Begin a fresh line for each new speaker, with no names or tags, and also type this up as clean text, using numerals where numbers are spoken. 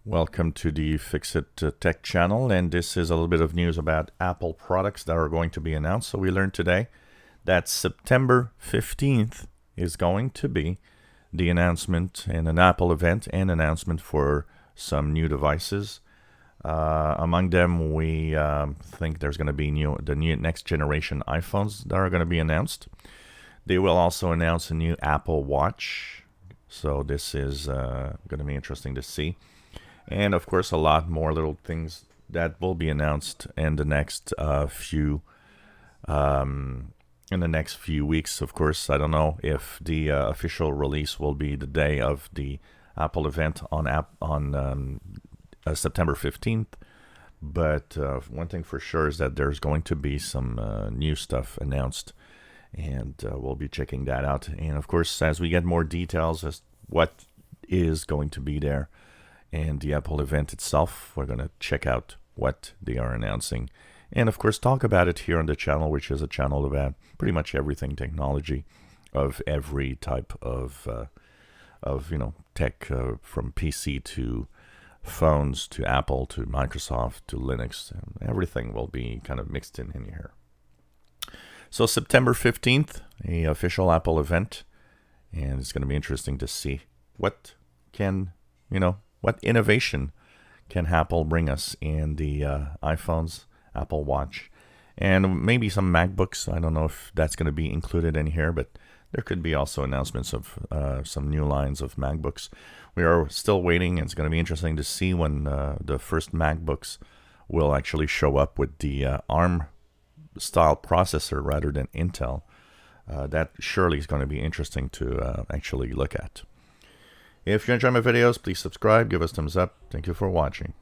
Welcome to the Fix-It Tech channel, and this is a little bit of news about Apple products that are going to be announced. So we learned today that September 15th is going to be the announcement and an Apple event and announcement for some new devices. Among them, we think there's going to be the new next generation iPhones that are going to be announced. They will also announce a new Apple Watch. So this is going to be interesting to see. And of course, a lot more little things that will be announced in the next few weeks. Of course, I don't know if the official release will be the day of the Apple event on September 15th. But one thing for sure is that there's going to be some new stuff announced, and we'll be checking that out. And of course, as we get more details as what is going to be there and the Apple event itself, we're going to check out what they are announcing. And of course, talk about it here on the channel, which is a channel about pretty much everything technology of every type of tech, from PC to phones to Apple to Microsoft to Linux. Everything will be kind of mixed in here. So September 15th, a official Apple event, and it's going to be interesting to see what innovation can Apple bring us in the iPhones, Apple Watch, and maybe some MacBooks. I don't know if that's going to be included in here, but there could be also announcements of some new lines of MacBooks. We are still waiting, and it's going to be interesting to see when the first MacBooks will actually show up with the ARM-style processor rather than Intel. That surely is going to be interesting to actually look at. If you enjoy my videos, please subscribe, give us a thumbs up. Thank you for watching.